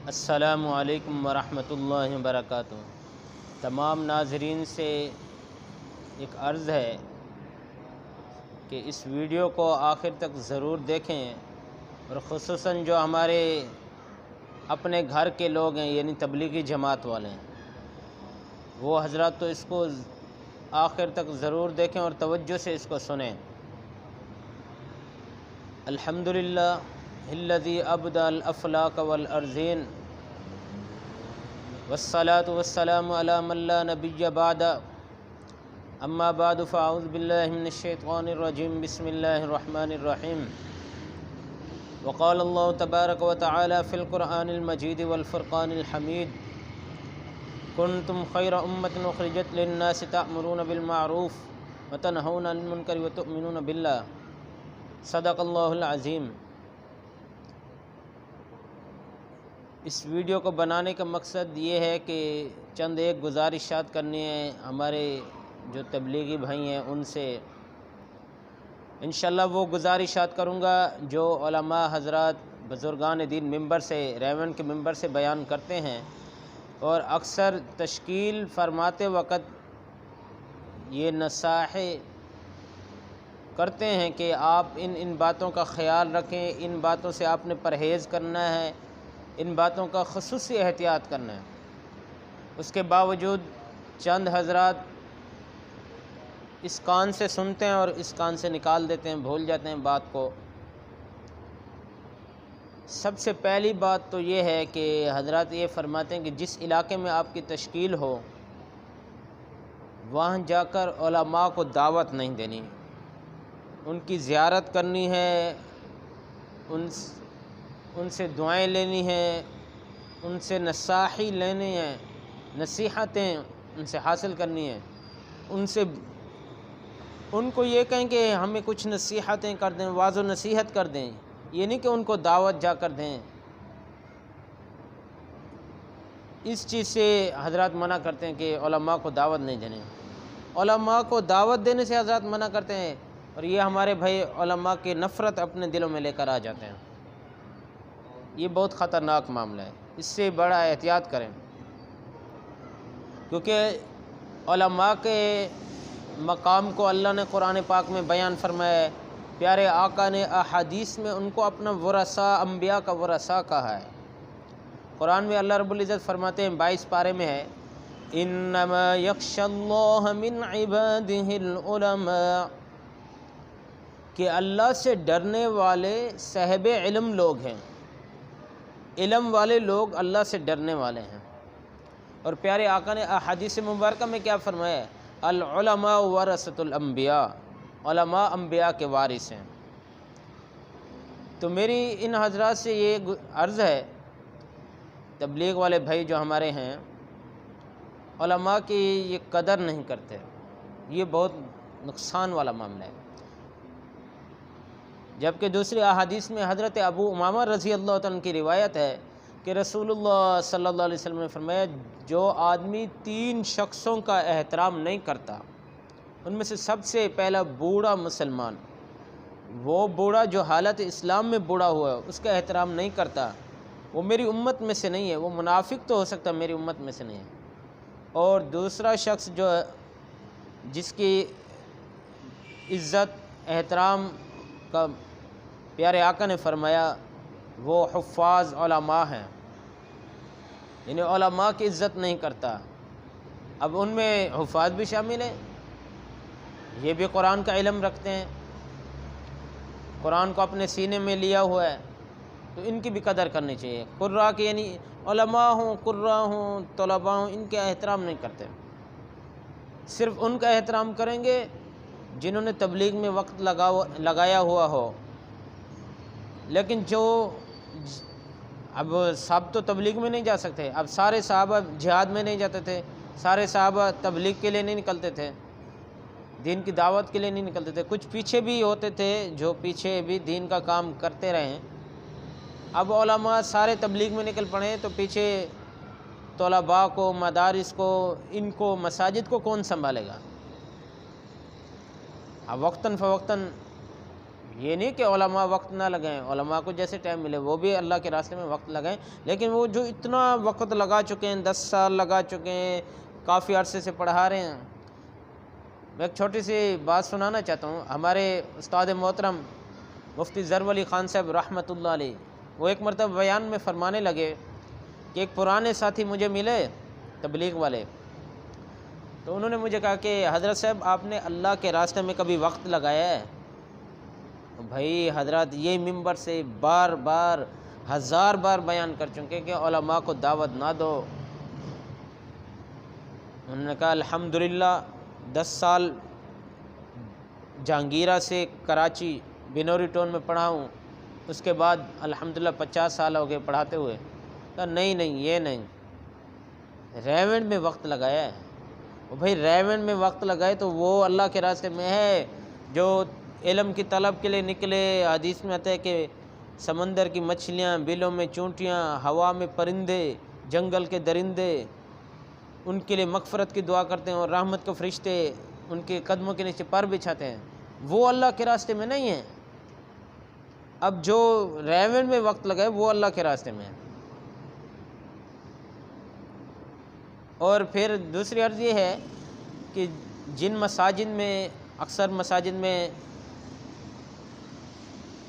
السلام علیکم ورحمۃ اللہ وبرکاتہ۔ تمام ناظرین سے ایک عرض ہے کہ اس ویڈیو کو آخر تک ضرور دیکھیں، اور خصوصاً جو ہمارے اپنے گھر کے لوگ ہیں یعنی تبلیغی جماعت والے ہیں، وہ حضرات تو اس کو آخر تک ضرور دیکھیں اور توجہ سے اس کو سنیں۔ الحمدللہ الذی ابدع الافلاک والارضین والصلاة والسلام علی من لا نبی بعد، اما بعد فاعوذ باللہ من الشیطان الرجیم، بسم اللہ الرحمن الرحیم۔ وقال اللہ تبارک وتعالی فی القرآن المجید والفرقان الحمید، کنتم خیر امۃ اخرجت للناس تأمرون بالمعروف وتنہون عن المنکر وتؤمنون باللہ، صدق اللہ العظیم۔ اس ویڈیو کو بنانے کا مقصد یہ ہے کہ چند ایک گزارشات کرنی ہے ہمارے جو تبلیغی بھائی ہیں ان سے۔ انشاءاللہ وہ گزارشات کروں گا جو علماء حضرات بزرگان دین ممبر سے، ریون کے ممبر سے بیان کرتے ہیں، اور اکثر تشکیل فرماتے وقت یہ نصائح کرتے ہیں کہ آپ ان باتوں کا خیال رکھیں، ان باتوں سے آپ نے پرہیز کرنا ہے، ان باتوں کا خصوصی احتیاط کرنا ہے۔ اس کے باوجود چند حضرات اس کان سے سنتے ہیں اور اس کان سے نکال دیتے ہیں، بھول جاتے ہیں بات کو۔ سب سے پہلی بات تو یہ ہے کہ حضرات یہ فرماتے ہیں کہ جس علاقے میں آپ کی تشکیل ہو وہاں جا کر علماء کو دعوت نہیں دینی، ان کی زیارت کرنی ہے، ان سے دعائیں لینی ہیں، ان سے نصاحی لینی ہیں، نصیحتیں ان سے حاصل کرنی ہیں، ان کو یہ کہیں کہ ہمیں کچھ نصیحتیں کر دیں، واعظ و نصیحت کر دیں، یہ نہیں کہ ان کو دعوت جا کر دیں۔ اس چیز سے حضرات منع کرتے ہیں کہ علماء کو دعوت نہیں دینے، علماء کو دعوت دینے سے حضرات منع کرتے ہیں، اور یہ ہمارے بھائی علماء کی نفرت اپنے دلوں میں لے کر آ جاتے ہیں۔ یہ بہت خطرناک معاملہ ہے، اس سے بڑا احتیاط کریں، کیونکہ علماء کے مقام کو اللہ نے قرآن پاک میں بیان فرمایا ہے، پیارے آقا نے احادیث میں ان کو اپنا ورثاء، انبیاء کا ورثاء کہا ہے۔ قرآن میں اللہ رب العزت فرماتے ہیں 22 پارے میں ہے، انما یخشی اللہ من عبادہ العلماء، کہ اللہ سے ڈرنے والے صاحب علم لوگ ہیں، علم والے لوگ اللہ سے ڈرنے والے ہیں۔ اور پیارے آقا نے احادیث مبارکہ میں کیا فرمایا ہے؟ العلماء ورثۃ الانبیاء، علماء انبیاء کے وارث ہیں۔ تو میری ان حضرات سے یہ عرض ہے، تبلیغ والے بھائی جو ہمارے ہیں علماء کی یہ قدر نہیں کرتے، یہ بہت نقصان والا معاملہ ہے۔ جبکہ دوسری احادیث میں حضرت ابو امامہ رضی اللہ تعالیٰ عنہ کی روایت ہے کہ رسول اللہ صلی اللہ علیہ وسلم نے فرمایا، جو آدمی 3 شخصوں کا احترام نہیں کرتا، ان میں سے سب سے پہلا بوڑھا مسلمان، وہ بوڑھا جو حالت اسلام میں بوڑھا ہوا ہے اس کا احترام نہیں کرتا، وہ میری امت میں سے نہیں ہے، وہ منافق تو ہو سکتا ہے، میری امت میں سے نہیں ہے۔ اور دوسرا شخص جو جس کی عزت احترام کا پیارے آقا نے فرمایا وہ حفاظ علماء ہیں، یعنی علماء کی عزت نہیں کرتا۔ اب ان میں حفاظ بھی شامل ہیں، یہ بھی قرآن کا علم رکھتے ہیں، قرآن کو اپنے سینے میں لیا ہوا ہے، تو ان کی بھی قدر کرنی چاہیے۔ قراء کی یعنی علماء ہوں، قراء ہوں، طلباء ہوں، ان کے احترام نہیں کرتے، صرف ان کا احترام کریں گے جنہوں نے تبلیغ میں وقت لگایا ہوا ہو۔ لیکن جو اب سب تو تبلیغ میں نہیں جا سکتے، اب سارے صحابہ جہاد میں نہیں جاتے تھے، سارے صحابہ تبلیغ کے لیے نہیں نکلتے تھے، دین کی دعوت کے لیے نہیں نکلتے تھے، کچھ پیچھے بھی ہوتے تھے جو پیچھے بھی دین کا کام کرتے رہے ہیں۔ اب علماء سارے تبلیغ میں نکل پڑے ہیں تو پیچھے طلباء کو، مدارس کو، ان کو، مساجد کو کون سنبھالے گا؟ اب وقتاً فوقتاً یہ نہیں کہ علماء وقت نہ لگائیں، علماء کو جیسے ٹائم ملے وہ بھی اللہ کے راستے میں وقت لگائیں، لیکن وہ جو اتنا وقت لگا چکے ہیں، 10 سال لگا چکے ہیں، کافی عرصے سے پڑھا رہے ہیں۔ میں ایک چھوٹی سی بات سنانا چاہتا ہوں۔ ہمارے استاد محترم مفتی ظفر علی خان صاحب رحمۃ اللہ علیہ، وہ ایک مرتبہ بیان میں فرمانے لگے کہ ایک پرانے ساتھی مجھے ملے تبلیغ والے، تو انہوں نے مجھے کہا کہ حضرت صاحب آپ نے اللہ کے راستے میں کبھی وقت لگایا ہے؟ بھائی حضرات یہ ممبر سے بار بار 1000 بار بیان کر چکے کہ علماء کو دعوت نہ دو۔ انہوں نے کہا الحمدللہ 10 سال جہانگیرہ سے کراچی بنوری ٹون میں پڑھا ہوں، اس کے بعد الحمدللہ 50 سال ہو گئے پڑھاتے ہوئے۔ کہا نہیں یہ نہیں، ریونڈ میں وقت لگایا ہے۔ وہ بھائی ریونڈ میں وقت لگائے تو وہ اللہ کے راستے میں ہے، جو علم کی طلب کے لیے نکلے۔ حدیث میں آتا ہے کہ سمندر کی مچھلیاں، بلوں میں چونٹیاں، ہوا میں پرندے، جنگل کے درندے ان کے لیے مغفرت کی دعا کرتے ہیں، اور رحمت کے فرشتے ان کے قدموں کے نیچے پر بچھاتے ہیں۔ وہ اللہ کے راستے میں نہیں ہیں۔ اب جو ریونڈ میں وقت لگائے وہ اللہ کے راستے میں ہے۔ اور پھر دوسری عرض یہ ہے کہ جن مساجد میں، اکثر مساجد میں،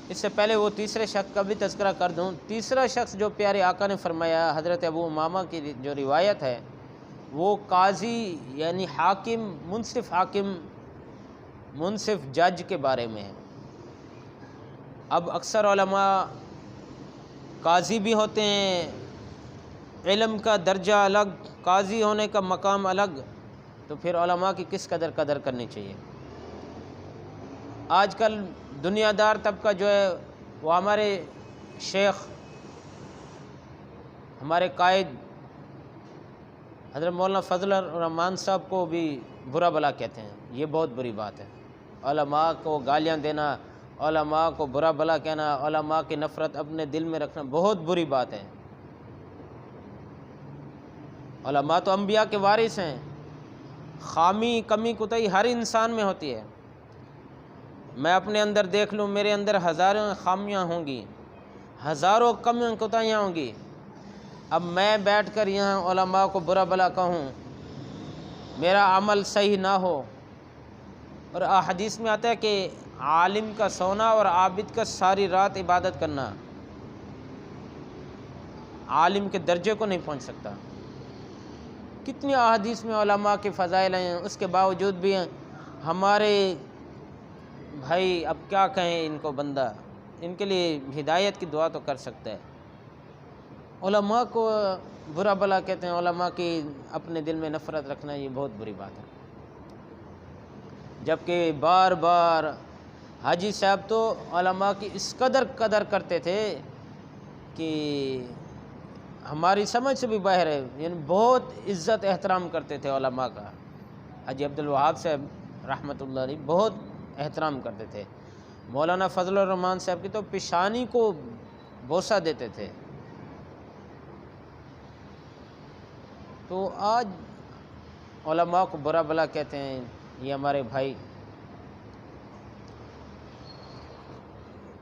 اس سے پہلے وہ تیسرے شخص کا بھی تذکرہ کر دوں۔ تیسرا شخص جو پیارے آقا نے فرمایا، حضرت ابو امامہ کی جو روایت ہے، وہ قاضی یعنی حاکم، منصف جج کے بارے میں ہے۔ اب اکثر علماء قاضی بھی ہوتے ہیں، علم کا درجہ الگ، قاضی ہونے کا مقام الگ، تو پھر علماء کی کس قدر کرنی چاہیے۔ آج کل دنیا دار طبقہ جو ہے وہ ہمارے شیخ، ہمارے قائد حضرت مولانا فضل الرحمان صاحب کو بھی برا بلا کہتے ہیں۔ یہ بہت بری بات ہے۔ علماء کو گالیاں دینا، علماء کو برا بلا کہنا، علماء کی نفرت اپنے دل میں رکھنا بہت بری بات ہے۔ علماء تو انبیاء کے وارث ہیں۔ خامی، کمی، کوتاہی ہر انسان میں ہوتی ہے۔ میں اپنے اندر دیکھ لوں، میرے اندر ہزاروں خامیاں ہوں گی، ہزاروں کمیاں کوتاہیاں ہوں گی۔ اب میں بیٹھ کر یہاں علماء کو برا بلا کہوں، میرا عمل صحیح نہ ہو، اور احادیث میں آتا ہے کہ عالم کا سونا اور عابد کا ساری رات عبادت کرنا عالم کے درجے کو نہیں پہنچ سکتا۔ کتنی احادیث میں علماء کے فضائل ہیں، اس کے باوجود بھی ہمارے بھائی اب کیا کہیں ان کو، بندہ ان کے لیے ہدایت کی دعا تو کر سکتا ہے۔ علماء کو برا بلا کہتے ہیں، علماء کی اپنے دل میں نفرت رکھنا یہ بہت بری بات ہے۔ جبکہ بار بار حاجی صاحب تو علماء کی اس قدر کرتے تھے کہ ہماری سمجھ سے بھی باہر ہے، یعنی بہت عزت احترام کرتے تھے علماء کا۔ حاجی عبدالوہاب صاحب رحمۃ اللہ علیہ بہت احترام کرتے تھے۔ مولانا فضل الرحمان صاحب کی تو پیشانی کو بوسہ دیتے تھے۔ تو آج علماء کو برا بلا کہتے ہیں یہ ہمارے بھائی۔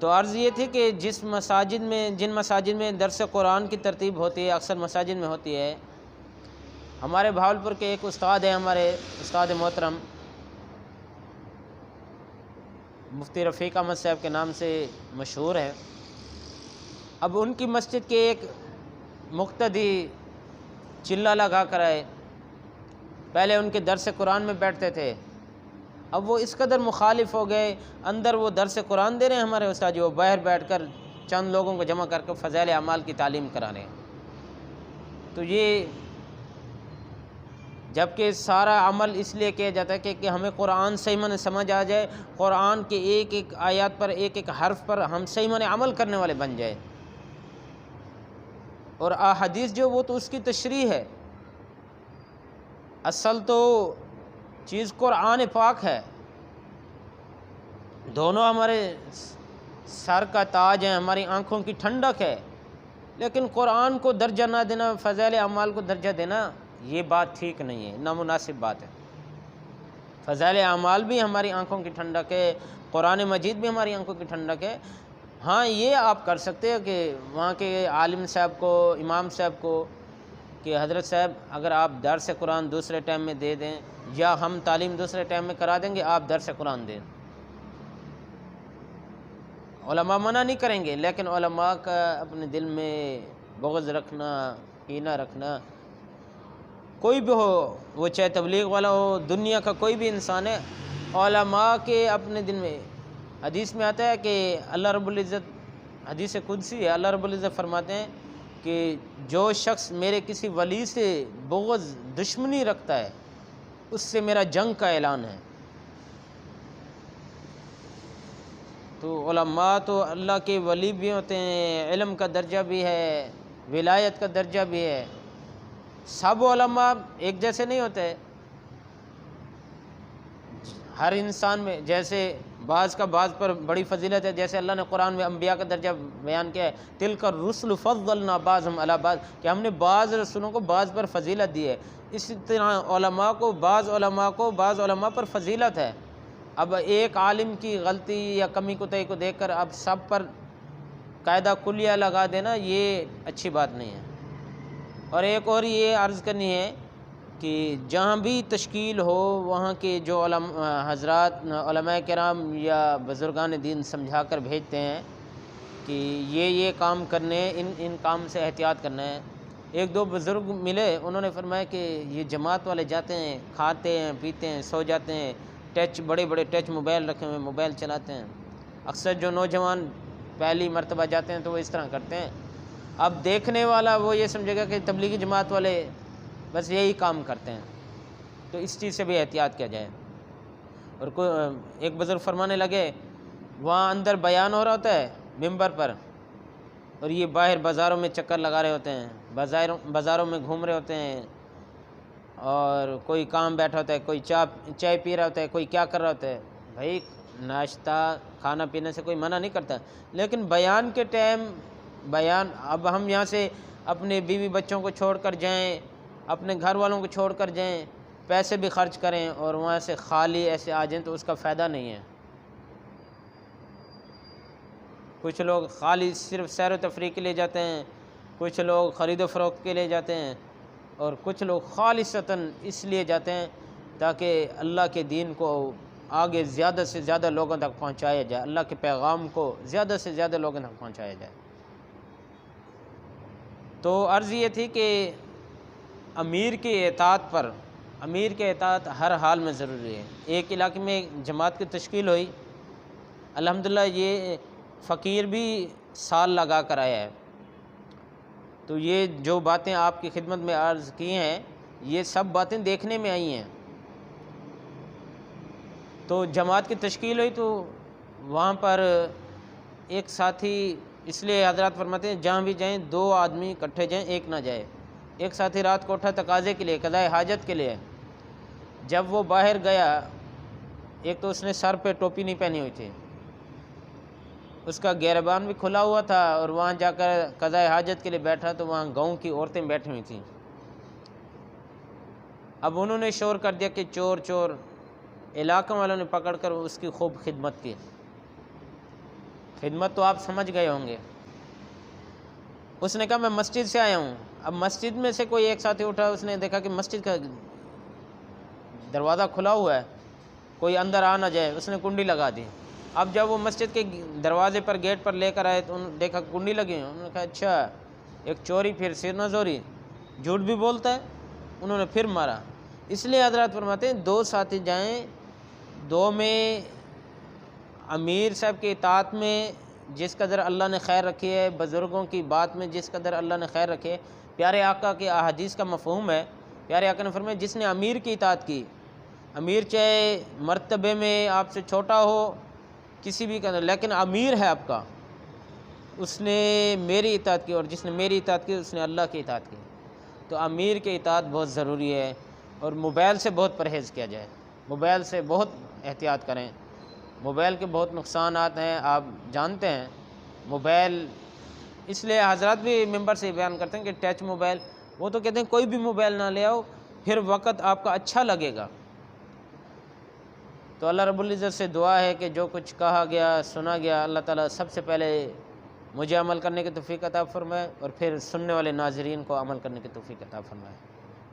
تو عرض یہ تھی کہ جن مساجد میں درس قرآن کی ترتیب ہوتی ہے، اکثر مساجد میں ہوتی ہے، ہمارے بھاولپور کے ایک استاد ہیں، ہمارے استاد محترم مفتی رفیق احمد صاحب کے نام سے مشہور ہے۔ اب ان کی مسجد کے ایک مقتدی چلہ لگا کر آئے، پہلے ان کے درس قرآن میں بیٹھتے تھے، اب وہ اس قدر مخالف ہو گئے، اندر وہ درس قرآن دے رہے ہیں ہمارے استاد جی، وہ باہر بیٹھ کر چند لوگوں کو جمع کر کے فضائل اعمال کی تعلیم کرا رہے ہیں۔ تو یہ جبکہ سارا عمل اس لیے کیا جاتا ہے کہ ہمیں قرآن صحیح معنی سمجھ آ جائے، قرآن کے ایک ایک آیات پر، ایک ایک حرف پر ہم صحیح معنی عمل کرنے والے بن جائے۔ اور احادیث جو وہ تو اس کی تشریح ہے، اصل تو چیز قرآن پاک ہے۔ دونوں ہمارے سر کا تاج ہیں، ہماری آنکھوں کی ٹھنڈک ہے، لیکن قرآن کو درجہ نہ دینا، فضائل اعمال کو درجہ دینا، یہ بات ٹھیک نہیں ہے، نامناسب بات ہے۔ فضائل اعمال بھی ہماری آنکھوں کی ٹھنڈک ہے، قرآن مجید بھی ہماری آنکھوں کی ٹھنڈک ہے۔ ہاں یہ آپ کر سکتے ہو کہ وہاں کے عالم صاحب کو، امام صاحب کو، کہ حضرت صاحب اگر آپ درس قرآن دوسرے ٹائم میں دے دیں، یا ہم تعلیم دوسرے ٹائم میں کرا دیں گے، آپ درس قرآن دیں۔ علماء منع نہیں کریں گے، لیکن علماء کا اپنے دل میں بغض رکھنا، کینہ رکھنا، کوئی بھی ہو، وہ چاہے تبلیغ والا ہو، دنیا کا کوئی بھی انسان ہے، علماء کے اپنے دل میں، حدیث میں آتا ہے کہ اللہ رب العزت، حدیث قدسی ہے، اللہ رب العزت فرماتے ہیں کہ جو شخص میرے کسی ولی سے بغض، دشمنی رکھتا ہے، اس سے میرا جنگ کا اعلان ہے۔ تو علماء تو اللہ کے ولی بھی ہوتے ہیں، علم کا درجہ بھی ہے، ولایت کا درجہ بھی ہے۔ سب علماء ایک جیسے نہیں ہوتے، ہر انسان میں جیسے بعض کا بعض پر بڑی فضیلت ہے، جیسے اللہ نے قرآن میں انبیاء کا درجہ بیان کیا ہے، تلک الرسل فضلنا بعضهم علی بعض، کہ ہم نے بعض رسولوں کو بعض پر فضیلت دی ہے۔ اسی طرح علماء کو، بعض علماء پر فضیلت ہے۔ اب ایک عالم کی غلطی یا کمی کوتاہی کو دیکھ کر اب سب پر قاعدہ کلیہ لگا دینا، یہ اچھی بات نہیں ہے۔ اور ایک اور یہ عرض کرنی ہے کہ جہاں بھی تشکیل ہو، وہاں کے جو حضرات علماء کرام یا بزرگان دین سمجھا کر بھیجتے ہیں کہ یہ کام کرنے، ان کام سے احتیاط کرنا ہے۔ ایک دو بزرگ ملے، انہوں نے فرمایا کہ یہ جماعت والے جاتے ہیں، کھاتے ہیں، پیتے ہیں، سو جاتے ہیں، بڑے بڑے ٹچ موبائل رکھے ہوئے، موبائل چلاتے ہیں۔ اکثر جو نوجوان پہلی مرتبہ جاتے ہیں تو وہ اس طرح کرتے ہیں۔ اب دیکھنے والا وہ یہ سمجھے گا کہ تبلیغی جماعت والے بس یہی کام کرتے ہیں، تو اس چیز سے بھی احتیاط کیا جائے۔ اور ایک بزرگ فرمانے لگے، وہاں اندر بیان ہو رہا ہوتا ہے ممبر پر، اور یہ باہر بازاروں میں چکر لگا رہے ہوتے ہیں، بازاروں میں گھوم رہے ہوتے ہیں، اور کوئی کام بیٹھا ہوتا ہے، کوئی چائے پی رہا ہوتا ہے، کوئی کیا کر رہا ہوتا ہے۔ بھائی ناشتہ کھانا پینے سے کوئی منع نہیں کرتا، لیکن بیان کے ٹائم اب ہم یہاں سے اپنے بیوی بچوں کو چھوڑ کر جائیں، اپنے گھر والوں کو چھوڑ کر جائیں، پیسے بھی خرچ کریں اور وہاں سے خالی ایسے آ جائیں تو اس کا فائدہ نہیں ہے۔ کچھ لوگ خالی صرف سیر و تفریح کے لیے جاتے ہیں، کچھ لوگ خرید و فروخت کے لیے جاتے ہیں، اور کچھ لوگ خالصتاً اس لیے جاتے ہیں تاکہ اللہ کے دین کو آگے زیادہ سے زیادہ لوگوں تک پہنچایا جائے، اللہ کے پیغام کو زیادہ سے زیادہ لوگوں تک پہنچایا جائے۔ تو عرض یہ تھی کہ امیر کی اطاعت ہر حال میں ضروری ہے۔ ایک علاقے میں جماعت کی تشکیل ہوئی، الحمدللہ یہ فقیر بھی سال لگا کر آیا ہے۔ تو یہ جو باتیں آپ کی خدمت میں عرض کی ہیں، یہ سب باتیں دیکھنے میں آئی ہیں۔ تو جماعت کی تشکیل ہوئی تو وہاں پر ایک ساتھی، اس لیے حضرات فرماتے ہیں جہاں بھی جائیں 2 آدمی اکٹھے جائیں، ایک نہ جائے۔ ایک ساتھی رات کو اٹھا تقاضے کے لیے، قضائے حاجت کے لیے، جب وہ باہر گیا، ایک تو اس نے سر پہ ٹوپی نہیں پہنی ہوئی تھی، اس کا گریبان بھی کھلا ہوا تھا، اور وہاں جا کر قضائے حاجت کے لیے بیٹھا تو وہاں گاؤں کی عورتیں بیٹھی ہوئی تھیں۔ اب انہوں نے شور کر دیا کہ چور چور، علاقہ والوں نے پکڑ کر اس کی خوب خدمت کی۔ خدمت تو آپ سمجھ گئے ہوں گے۔ اس نے کہا میں مسجد سے آیا ہوں۔ اب مسجد میں سے کوئی ایک ساتھی اٹھا، اس نے دیکھا کہ مسجد کا دروازہ کھلا ہوا ہے، کوئی اندر آ نہ جائے، اس نے کنڈی لگا دی۔ اب جب وہ مسجد کے دروازے پر، گیٹ پر لے کر آئے تو انہوں نے دیکھا کنڈی لگی ہے۔ انہوں نے کہا اچھا ایک چوری پھر سر نہ زوری، جھوٹ بھی بولتا ہے۔ انہوں نے پھر مارا۔ اس لیے حضرات فرماتے ہیں 2 ساتھی جائیں، 2 میں امیر صاحب کی اطاعت میں جس قدر اللہ نے خیر رکھی ہے، بزرگوں کی بات میں جس قدر اللہ نے خیر رکھی ہے، پیارے آقا کے احادیث کا مفہوم ہے، پیارے آقا نے فرمایا جس نے امیر کی اطاعت کی، امیر چاہے مرتبے میں آپ سے چھوٹا ہو، کسی بھی قدر، لیکن امیر ہے آپ کا، اس نے میری اطاعت کی، اور جس نے میری اطاعت کی اس نے اللہ کی اطاعت کی۔ تو امیر کی اطاعت بہت ضروری ہے، اور موبائل سے بہت پرہیز کیا جائے، موبائل سے بہت احتیاط کریں۔ موبائل کے بہت نقصانات ہیں، آپ جانتے ہیں۔ موبائل اس لیے حضرات بھی ممبر سے بیان کرتے ہیں کہ ٹچ موبائل، وہ تو کہتے ہیں کوئی بھی موبائل نہ لے آؤ، پھر وقت آپ کا اچھا لگے گا۔ تو اللہ رب العزت سے دعا ہے کہ جو کچھ کہا گیا سنا گیا اللہ تعالیٰ سب سے پہلے مجھے عمل کرنے کی توفیق عطا فرمائے، اور پھر سننے والے ناظرین کو عمل کرنے کی توفیق عطا فرمائے۔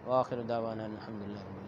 وآخر دعوانا الحمدللہ رب العالمین۔